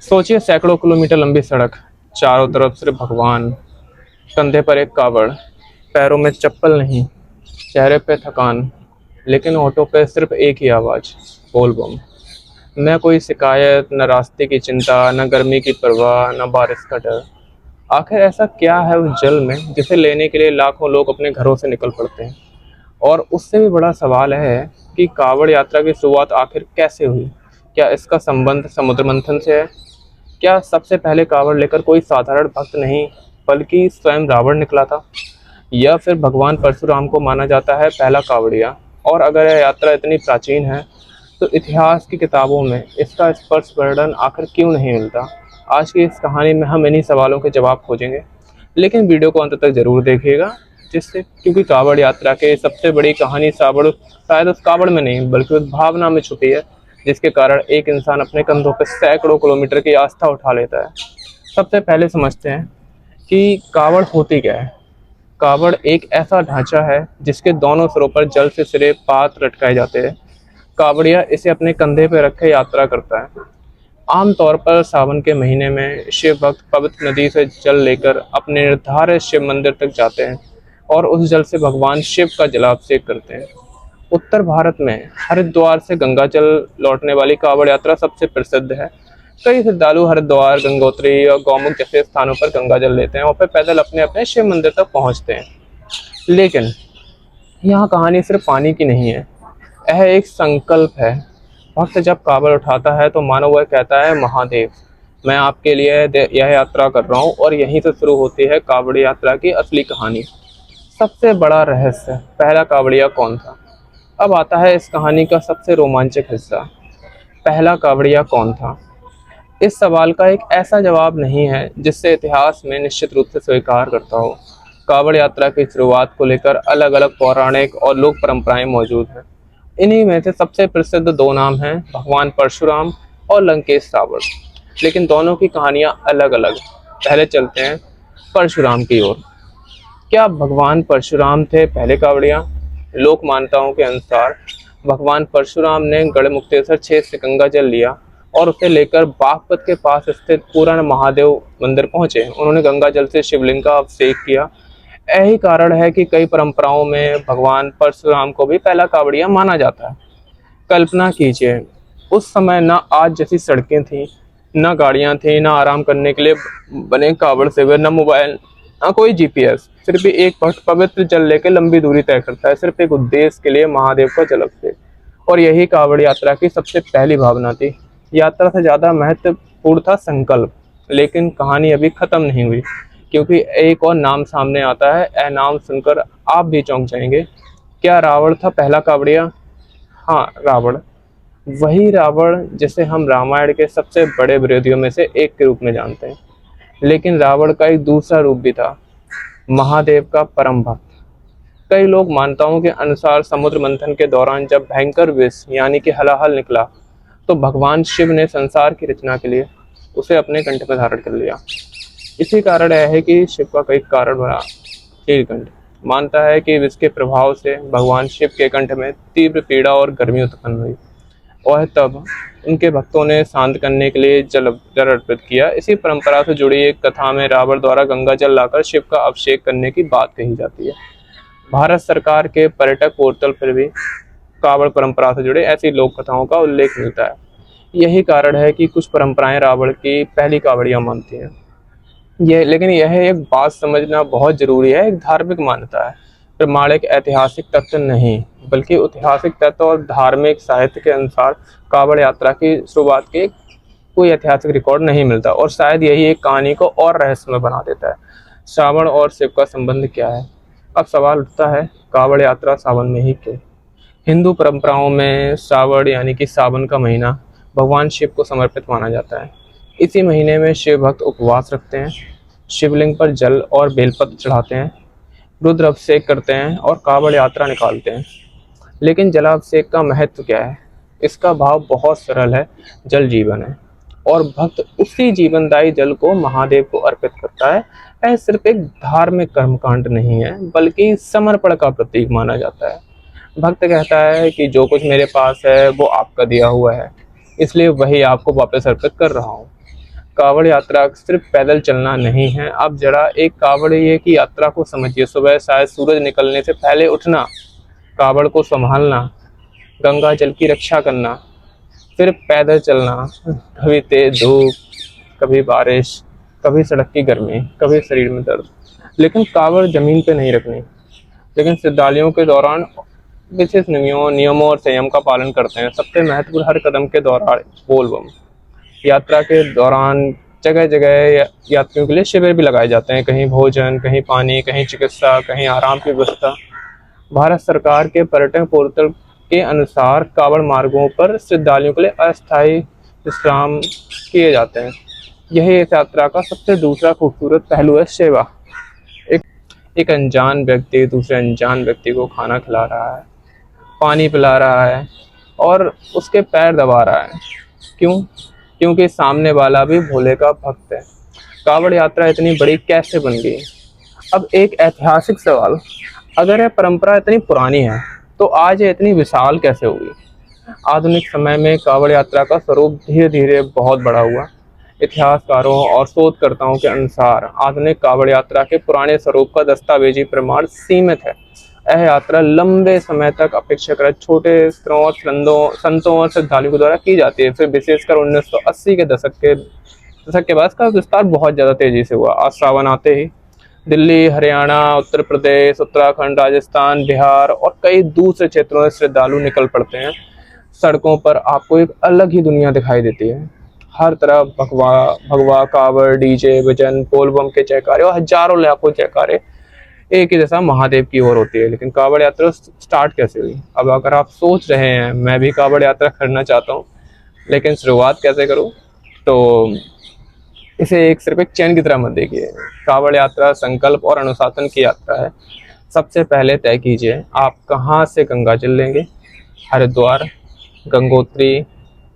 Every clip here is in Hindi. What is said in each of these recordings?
सोचिए, सैकड़ों किलोमीटर लंबी सड़क, चारों तरफ सिर्फ भगवान, कंधे पर एक कावड़, पैरों में चप्पल नहीं, चेहरे पे थकान, लेकिन ऑटो पे सिर्फ एक ही आवाज़, बोल बम। न कोई शिकायत, न रास्ते की चिंता, न गर्मी की परवाह, न बारिश का डर। आखिर ऐसा क्या है उस जल में जिसे लेने के लिए लाखों लोग अपने घरों से निकल पड़ते हैं? और उससे भी बड़ा सवाल है कि कावड़ यात्रा की शुरुआत आखिर कैसे हुई? क्या इसका संबंध समुद्र मंथन से है? क्या सबसे पहले कावड़ लेकर कोई साधारण भक्त नहीं, बल्कि स्वयं रावण निकला था? या फिर भगवान परशुराम को माना जाता है पहला कावड़िया? और अगर यह यात्रा इतनी प्राचीन है, तो इतिहास की किताबों में इसका स्पष्ट वर्णन आखिर क्यों नहीं मिलता? आज की इस कहानी में हम इन्हीं सवालों के जवाब खोजेंगे। लेकिन वीडियो को अंत तक जरूर देखिएगा, जिससे क्योंकि कावड़ यात्रा के सबसे बड़ी कहानी सावड़ शायद उस कावड़ में नहीं, बल्कि उस भावना में छुपी है, जिसके कारण एक इंसान अपने कंधों पर सैकड़ों किलोमीटर की आस्था उठा लेता है। सबसे पहले समझते हैं कि कावड़ होती क्या है। कावड़ एक ऐसा ढांचा है जिसके दोनों सिरों पर जल से सिरे पात लटकाए जाते हैं। कावड़िया इसे अपने कंधे पर रखे यात्रा करता है। आमतौर पर सावन के महीने में शिव भक्त पवित्र नदी से जल लेकर अपने निर्धारित शिव मंदिर तक जाते हैं और उस जल से भगवान शिव का जलाभिषेक करते हैं। उत्तर भारत में हरिद्वार से गंगा जल लौटने वाली कावड़ यात्रा सबसे प्रसिद्ध है। कई श्रद्धालु हरिद्वार, गंगोत्री और गौमुख जैसे स्थानों पर गंगा जल लेते हैं और फिर पैदल अपने अपने शिव मंदिर तक पहुंचते हैं। लेकिन यहाँ कहानी सिर्फ पानी की नहीं है, यह एक संकल्प है। भक्त जब कावड़ उठाता है तो मानो वह कहता है, महादेव, मैं आपके लिए यह यात्रा कर रहा हूँ। और यहीं से शुरू होती है कावड़ यात्रा की असली कहानी। सबसे बड़ा रहस्य, पहला कावड़िया कौन था? अब आता है इस कहानी का सबसे रोमांचक हिस्सा। पहला कावड़िया कौन था? इस सवाल का एक ऐसा जवाब नहीं है जिससे इतिहास में निश्चित रूप से स्वीकार करता हो। कावड़ यात्रा की शुरुआत को लेकर अलग अलग पौराणिक और लोक परंपराएं मौजूद हैं। इन्हीं में से सबसे प्रसिद्ध दो नाम हैं, भगवान परशुराम और लंकेश रावण। लेकिन दोनों की कहानियां अलग अलग। पहले चलते हैं परशुराम की ओर। क्या भगवान परशुराम थे पहले कावड़िया? लोक मान्यताओं के अनुसार भगवान परशुराम ने गढ़मुक्तेश्वर क्षेत्र से गंगा जल लिया और उसे लेकर बागपत के पास स्थित पूर्ण महादेव मंदिर पहुंचे। उन्होंने गंगा जल से शिवलिंग का अभिषेक किया। यही कारण है कि कई परंपराओं में भगवान परशुराम को भी पहला कावड़िया माना जाता है। कल्पना कीजिए, उस समय ना आज जैसी सड़कें थी, ना गाड़ियां थी, ना आराम करने के लिए बने कावड़ सेवर, ना मोबाइल, ना कोई जीपीएस। सिर्फ एक भक्त पवित्र जल लेकर लंबी दूरी तय करता है, सिर्फ एक उद्देश्य के लिए, महादेव का जल अभिषेक। और यही कावड़ यात्रा की सबसे पहली भावना थी। यात्रा से ज्यादा महत्वपूर्ण था संकल्प। लेकिन कहानी अभी खत्म नहीं हुई, क्योंकि एक और नाम सामने आता है। यह नाम सुनकर आप भी चौंक जाएंगे। क्या रावण था पहला कावड़िया? हाँ, रावण। वही रावण जिसे हम रामायण के सबसे बड़े विरोधियों में से एक के रूप में जानते हैं। लेकिन रावण का एक दूसरा रूप भी था, महादेव का परम भक्त। कई लोग मान्यताओं के अनुसार समुद्र मंथन के दौरान जब भयंकर विष यानी कि हलाहल निकला, तो भगवान शिव ने संसार की रचना के लिए उसे अपने कंठ में धारण कर लिया। इसी कारण यह है कि शिव का कई कारण बना नीलकंठ। मानता है कि इसके प्रभाव से भगवान शिव के कंठ में तीव्र पीड़ा और गर्मी उत्पन्न हुई और तब उनके भक्तों ने शांत करने के लिए जल अर्पित किया। इसी परंपरा से जुड़ी एक कथा में रावण द्वारा गंगा जल लाकर शिव का अभिषेक करने की बात कही जाती है। भारत सरकार के पर्यटक पोर्टल पर भी कावड़ परंपरा से जुड़े ऐसी लोक कथाओं का उल्लेख मिलता है। यही कारण है कि कुछ परंपराएं रावण की पहली कावड़ियां मानती हैं। लेकिन यह एक बात समझना बहुत जरूरी है, एक धार्मिक मान्यता है, प्रमाणिक ऐतिहासिक तथ्य नहीं। बल्कि ऐतिहासिक तथ्य और धार्मिक साहित्य के अनुसार कावड़ यात्रा की शुरुआत के कोई ऐतिहासिक रिकॉर्ड नहीं मिलता, और शायद यही एक कहानी को और रहस्यमय बना देता है। श्रावण और शिव का संबंध क्या है? अब सवाल उठता है, कावड़ यात्रा सावन में ही क्यों? हिंदू परंपराओं में श्रावण यानी कि सावन का महीना भगवान शिव को समर्पित माना जाता है। इसी महीने में शिव भक्त उपवास रखते हैं, शिवलिंग पर जल और बेलपत्र चढ़ाते हैं, रुद्र अभिषेक करते हैं और कावड़ यात्रा निकालते हैं। लेकिन जलाभिषेक का महत्व क्या है? इसका भाव बहुत सरल है, जल जीवन है और भक्त उसी जीवनदायी जल को महादेव को अर्पित करता है। यह सिर्फ एक धार्मिक कर्मकांड नहीं है, बल्कि समर्पण का प्रतीक माना जाता है। भक्त कहता है कि जो कुछ मेरे पास है वो आपका दिया हुआ है, इसलिए वही आपको वापस अर्पित कर रहा हूँ। कावड़ यात्रा सिर्फ पैदल चलना नहीं है। आप जरा एक कावड़िए की यात्रा को समझिए। सुबह शायद सूरज निकलने से पहले उठना, कावड़ को संभालना, गंगा जल की रक्षा करना, फिर पैदल चलना, कभी तेज धूप, कभी बारिश, कभी सड़क की गर्मी, कभी शरीर में दर्द, लेकिन कावड़ जमीन पे नहीं रखनी। लेकिन श्रद्धालुओं के दौरान विशेष नियमों और संयम का पालन करते हैं। सबसे महत्वपूर्ण, हर कदम के दौरान बोल बम। यात्रा के दौरान जगह जगह यात्रियों के लिए शिविर भी लगाए जाते हैं, कहीं भोजन, कहीं पानी, कहीं चिकित्सा, कहीं आराम की व्यवस्था। भारत सरकार के पर्यटन पोर्टल के अनुसार कावड़ मार्गों पर श्रद्धालुओं के लिए अस्थायी विश्राम किए जाते हैं। यही इस यात्रा का सबसे दूसरा खूबसूरत पहलू है, सेवा। एक एक अनजान व्यक्ति दूसरे अनजान व्यक्ति को खाना खिला रहा है, पानी पिला रहा है और उसके पैर दबा रहा है। क्यों? क्योंकि सामने वाला भी भोले का भक्त है। कावड़ यात्रा इतनी बड़ी कैसे बन गई? अब एक ऐतिहासिक सवाल, अगर यह परंपरा इतनी पुरानी है तो आज ये इतनी विशाल कैसे हुई? आधुनिक समय में कावड़ यात्रा का स्वरूप धीरे धीरे बहुत बड़ा हुआ। इतिहासकारों और शोधकर्ताओं के अनुसार आधुनिक कावड़ यात्रा के पुराने स्वरूप का दस्तावेजी प्रमाण सीमित है। यह यात्रा लंबे समय तक अपेक्षाकृत छोटे स्तरों और संतों और श्रद्धालुओं द्वारा की जाती है। फिर विशेषकर 1980 के दशक के बाद इसका विस्तार बहुत ज़्यादा तेजी से हुआ। आज सावन आते ही दिल्ली, हरियाणा, उत्तर प्रदेश, उत्तराखंड, राजस्थान, बिहार और कई दूसरे क्षेत्रों से श्रद्धालु निकल पड़ते हैं। सड़कों पर आपको एक अलग ही दुनिया दिखाई देती है। हर तरफ भगवा, कावड़, डीजे, भजन, बोल बम के जयकारे और हजारों लाखों जयकारे एक ही जैसा महादेव की ओर होती है। लेकिन कावड़ यात्रा स्टार्ट कैसे हुई? अब अगर आप सोच रहे हैं मैं भी कावड़ यात्रा करना चाहता हूँ, लेकिन शुरुआत कैसे करूँ, तो इसे सिर्फ एक चैन की तरह मत देखिए। कावड़ यात्रा संकल्प और अनुशासन की यात्रा है। सबसे पहले तय कीजिए आप कहाँ से गंगा जल लेंगे। हरिद्वार, गंगोत्री,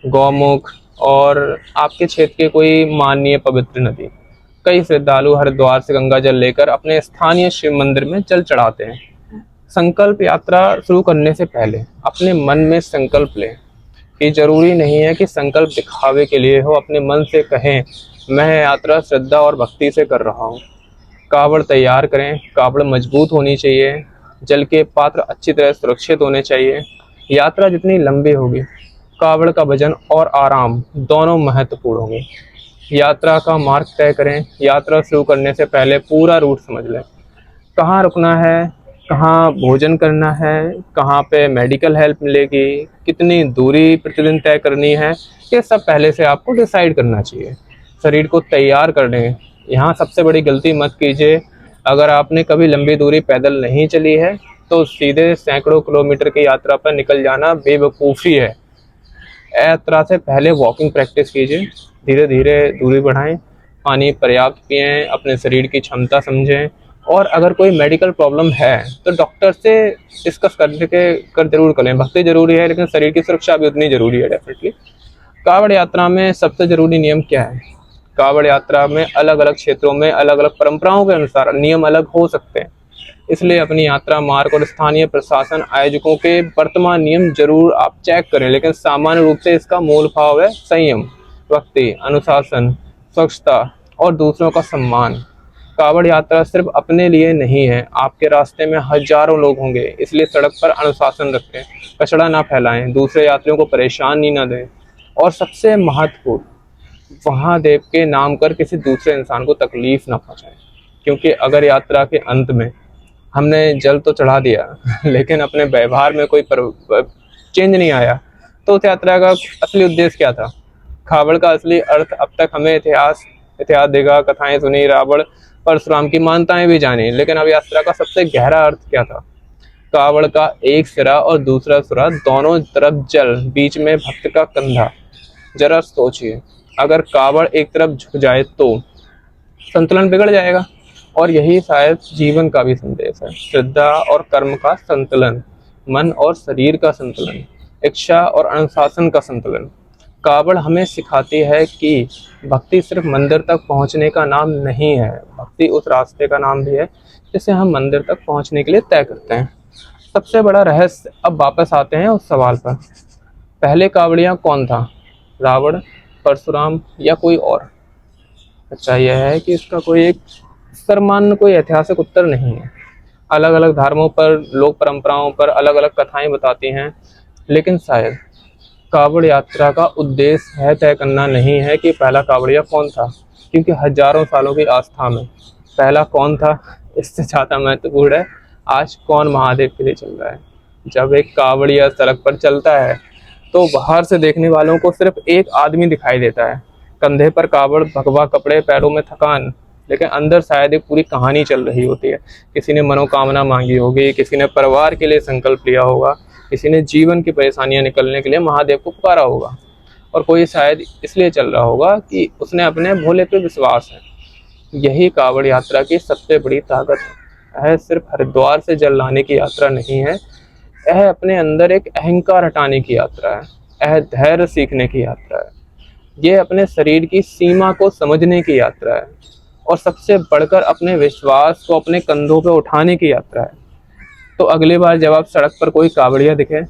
गौमुख और आपके क्षेत्र के कोई माननीय पवित्र नदी। कई श्रद्धालु हरिद्वार से गंगा जल लेकर अपने स्थानीय शिव मंदिर में जल चढ़ाते हैं। संकल्प यात्रा शुरू करने से पहले अपने मन में संकल्प लें। ये जरूरी नहीं है कि संकल्प दिखावे के लिए हो। अपने मन से कहें मैं यात्रा श्रद्धा और भक्ति से कर रहा हूँ। कावड़ तैयार करें। कावड़ मजबूत होनी चाहिए। जल के पात्र अच्छी तरह सुरक्षित होने चाहिए। यात्रा जितनी लंबी होगी, कावड़ का वजन और आराम दोनों महत्वपूर्ण होंगे। यात्रा का मार्ग तय करें। यात्रा शुरू करने से पहले पूरा रूट समझ लें। कहाँ रुकना है, कहाँ भोजन करना है, कहाँ पे मेडिकल हेल्प मिलेगी, कितनी दूरी प्रतिदिन तय करनी है, ये सब पहले से आपको डिसाइड करना चाहिए। शरीर को तैयार कर लें। यहाँ सबसे बड़ी गलती मत कीजिए। अगर आपने कभी लंबी दूरी पैदल नहीं चली है तो सीधे सैकड़ों किलोमीटर की यात्रा पर निकल जाना बेवकूफ़ी है। यात्रा से पहले वॉकिंग प्रैक्टिस कीजिए। धीरे धीरे दूरी बढ़ाएं। पानी पर्याप्त पिएं। अपने शरीर की क्षमता समझें। और अगर कोई मेडिकल प्रॉब्लम है तो डॉक्टर से डिस्कस कर जरूर करें। भक्ति जरूरी है लेकिन शरीर की सुरक्षा भी उतनी जरूरी है डेफिनेटली। कावड़ यात्रा में सबसे जरूरी नियम क्या है? कावड़ यात्रा में अलग अलग क्षेत्रों में अलग अलग परंपराओं के अनुसार नियम अलग हो सकते हैं। इसलिए अपनी यात्रा मार्ग और स्थानीय प्रशासन आयोजकों के वर्तमान नियम जरूर आप चेक करें। लेकिन सामान्य रूप से इसका मूल भाव है संयम, भक्ति, अनुशासन, स्वच्छता और दूसरों का सम्मान। कावड़ यात्रा सिर्फ अपने लिए नहीं है। आपके रास्ते में हजारों लोग होंगे, इसलिए सड़क पर अनुशासन रखें, कचरा ना फैलाएं, दूसरे यात्रियों को परेशानी ना दें और सबसे महत्वपूर्ण, महादेव के नाम कर किसी दूसरे इंसान को तकलीफ ना पहुंचाएं। क्योंकि अगर यात्रा के अंत में हमने जल तो चढ़ा दिया लेकिन अपने व्यवहार में कोई चेंज नहीं आया तो उस यात्रा का असली उद्देश्य क्या था? कावड़ का असली अर्थ अब तक हमें इतिहास देगा। कथाएं सुनी, रावण परशुराम की मान्यताएं भी जानी, लेकिन अब यात्रा का सबसे गहरा अर्थ क्या था? कावड़ का एक सिरा और दूसरा सिरा, दोनों तरफ जल, बीच में भक्त का कंधा। जरा सोचिए, अगर कावड़ एक तरफ झुक जाए तो संतुलन बिगड़ जाएगा। और यही शायद जीवन का भी संदेश है। श्रद्धा और कर्म का संतुलन, मन और शरीर का संतुलन, इच्छा और अनुशासन का संतुलन। कावड़ हमें सिखाती है कि भक्ति सिर्फ मंदिर तक पहुंचने का नाम नहीं है। भक्ति उस रास्ते का नाम भी है जिसे हम मंदिर तक पहुंचने के लिए तय करते हैं। सबसे बड़ा रहस्य, अब वापस आते हैं उस सवाल पर, पहले कावड़िया कौन था? रावण, परशुराम या कोई और? सच्चाई यह है कि इसका कोई एक सर्वमान्य कोई ऐतिहासिक उत्तर नहीं है। अलग अलग धर्मों पर, लोक परंपराओं पर अलग अलग कथाएं बताती हैं, लेकिन शायद कावड़ यात्रा का उद्देश्य है तय करना नहीं है कि पहला कावड़िया कौन था, क्योंकि हजारों सालों की आस्था में पहला कौन था इससे ज़्यादा महत्वपूर्ण है आज कौन महादेव के लिए चल रहा है। जब एक कावड़िया सड़क पर चलता है तो बाहर से देखने वालों को सिर्फ एक आदमी दिखाई देता है, कंधे पर कावड़, भगवा कपड़े, पैरों में थकान, लेकिन अंदर शायद एक पूरी कहानी चल रही होती है। किसी ने मनोकामना मांगी होगी, किसी ने परिवार के लिए संकल्प लिया होगा, किसी ने जीवन की परेशानियां निकलने के लिए महादेव को पुकारा होगा, और कोई शायद इसलिए चल रहा होगा कि उसने अपने भोले पे विश्वास है। यही कावड़ यात्रा की सबसे बड़ी ताकत है। यह सिर्फ हरिद्वार से जल लाने की यात्रा नहीं है, यह अपने अंदर एक अहंकार हटाने की यात्रा है, यह धैर्य सीखने की यात्रा है, ये अपने शरीर की सीमा को समझने की यात्रा है, और सबसे बढ़कर अपने विश्वास को अपने कंधों पे उठाने की यात्रा है। तो अगली बार जब आप सड़क पर कोई कावड़िया दिखे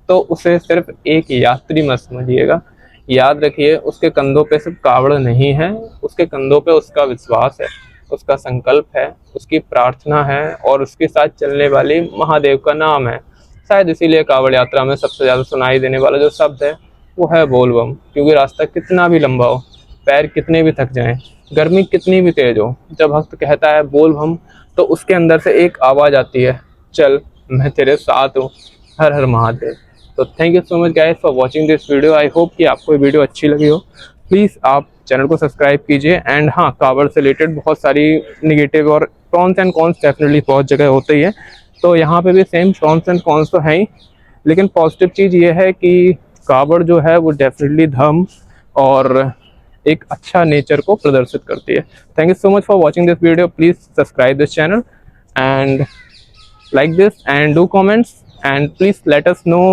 तो उसे सिर्फ एक यात्री मत समझिएगा। याद रखिए, उसके कंधों पे सिर्फ कावड़ नहीं है, उसके कंधों पे उसका विश्वास है, उसका संकल्प है, उसकी प्रार्थना है, और उसके साथ चलने वाली महादेव का नाम है। शायद इसीलिए कावड़ यात्रा में सबसे ज़्यादा सुनाई देने वाला जो शब्द है वो है बोल बम। क्योंकि रास्ता कितना भी लंबा हो, पैर कितने भी थक जाएं, गर्मी कितनी भी तेज हो, जब भक्त कहता है बोल बम तो उसके अंदर से एक आवाज़ आती है, चल मैं तेरे साथ हूँ, हर हर महादेव। तो thank you so much guys for watching this video. I hope कि आपको ये वीडियो अच्छी लगी हो। प्लीज़ आप चैनल को सब्सक्राइब कीजिए। एंड हाँ, कावड़ से रिलेटेड बहुत सारी निगेटिव और प्रॉन्स एंड कॉन्स डेफिनेटली बहुत जगह होते ही है, तो यहाँ पे भी सेम प्रॉन्स एंड कॉन्स तो हैं ही, लेकिन पॉजिटिव चीज़ ये है कि कावड़ जो है वो डेफिनेटली धर्म और एक अच्छा नेचर को प्रदर्शित करती है। Thank you so much for watching this video. Please subscribe this channel and like this and do comments, and please let us know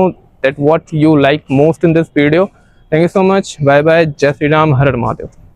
that what you like most in this video. Thank you so much. Bye bye. Jai Shri Ram. Har Har Mahadev.